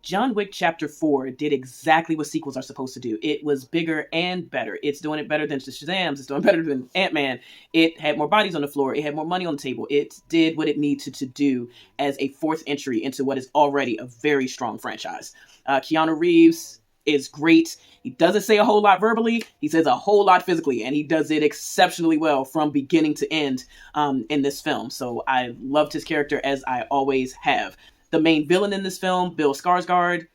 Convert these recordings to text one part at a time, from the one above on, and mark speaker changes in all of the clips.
Speaker 1: John Wick Chapter 4 did exactly what sequels are supposed to do. It was bigger and better. It's doing it better than the Shazams. It's doing better than Ant-Man. It had more bodies on the floor. It had more money on the table. It did what it needed to do as a fourth entry into what is already a very strong franchise. Keanu Reeves is great. He doesn't say a whole lot verbally. He says a whole lot physically, and he does it exceptionally well from beginning to end in this film. So I loved his character, as I always have. The main villain in this film, Bill Skarsgård,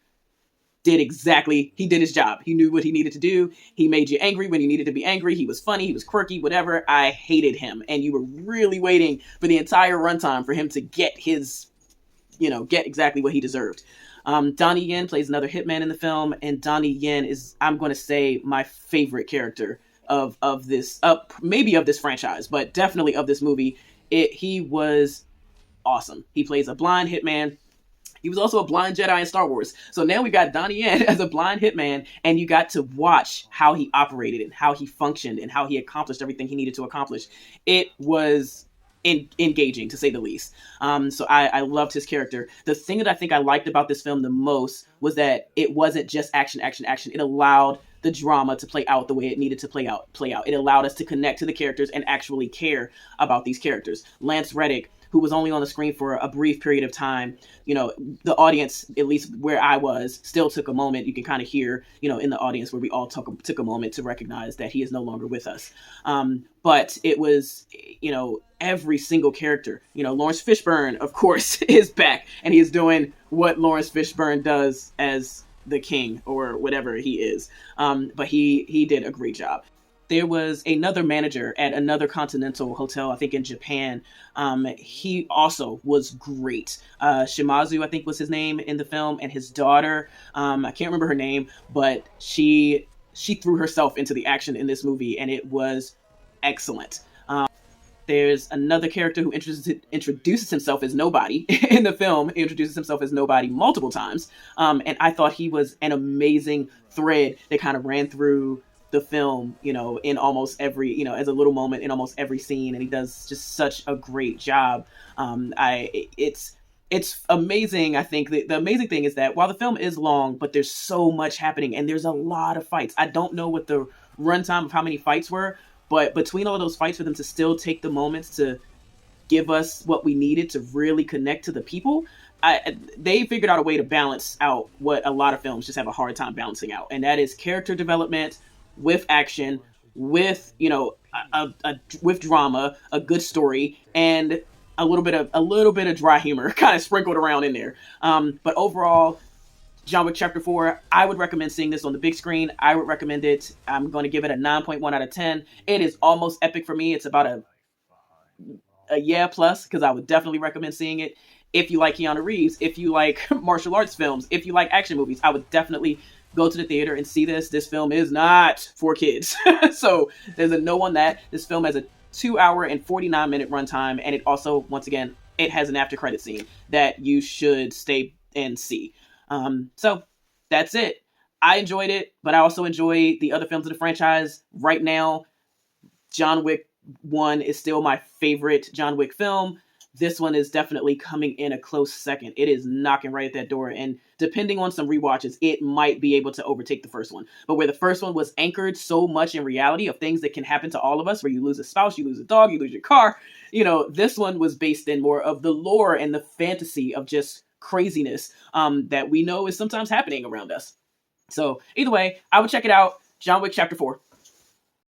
Speaker 1: he did his job. He knew what he needed to do. He made you angry when you needed to be angry. He was funny. He was quirky, whatever. I hated him. And you were really waiting for the entire runtime for him to get get exactly what he deserved. Donnie Yen plays another hitman in the film, and Donnie Yen is, I'm going to say, my favorite character of this, maybe of this franchise, but definitely of this movie. He was awesome. He plays a blind hitman. He was also a blind Jedi in Star Wars. So now we got Donnie Yen as a blind hitman, and you got to watch how he operated and how he functioned and how he accomplished everything he needed to accomplish. It was engaging, to say the least. So I loved his character. The thing that I think I liked about this film the most was that it wasn't just action, action, action. It allowed the drama to play out the way it needed to play out. It allowed us to connect to the characters and actually care about these characters. Lance Reddick, who was only on the screen for a brief period of time, the audience, at least where I was, still took a moment. You can kind of hear, in the audience where we all took a moment to recognize that he is no longer with us. But it was, every single character. Lawrence Fishburne, of course, is back, and he is doing what Lawrence Fishburne does as the king or whatever he is. But he did a great job. There was another manager at another continental hotel, I think in Japan. He also was great. Shimazu, I think was his name in the film, and his daughter, I can't remember her name, but she threw herself into the action in this movie, and it was excellent. There's another character who introduces himself as nobody in the film. He introduces himself as nobody multiple times. And I thought he was an amazing thread that kind of ran through the film, in almost every, as a little moment in almost every scene. And he does just such a great job. It's amazing. I think the amazing thing is that while the film is long, but there's so much happening and there's a lot of fights. I don't know what the runtime of how many fights were, but between all of those fights, for them to still take the moments to give us what we needed to really connect to the people, they figured out a way to balance out what a lot of films just have a hard time balancing out. And that is character development with action, with, with drama, a good story, and a little bit of dry humor kind of sprinkled around in there. But overall, John Wick Chapter 4, I would recommend seeing this on the big screen. I would recommend it. I'm going to give it a 9.1 out of 10. It is almost epic for me. It's about a yeah plus, because I would definitely recommend seeing it. If you like Keanu Reeves, if you like martial arts films, if you like action movies, I would definitely go to the theater and see this. This film is not for kids. So there's a no on that. This film has a 2-hour and 49-minute runtime, and it also, once again, it has an after credit scene that you should stay and see. So that's it. I enjoyed it, but I also enjoy the other films of the franchise. Right now, John Wick 1 is still my favorite John Wick film. This one is definitely coming in a close second. It is knocking right at that door, and depending on some rewatches, it might be able to overtake the first one. But where the first one was anchored so much in reality of things that can happen to all of us, where you lose a spouse, you lose a dog, you lose your car, this one was based in more of the lore and the fantasy of just craziness that we know is sometimes happening around us. So either way, I would check it out. John Wick Chapter 4.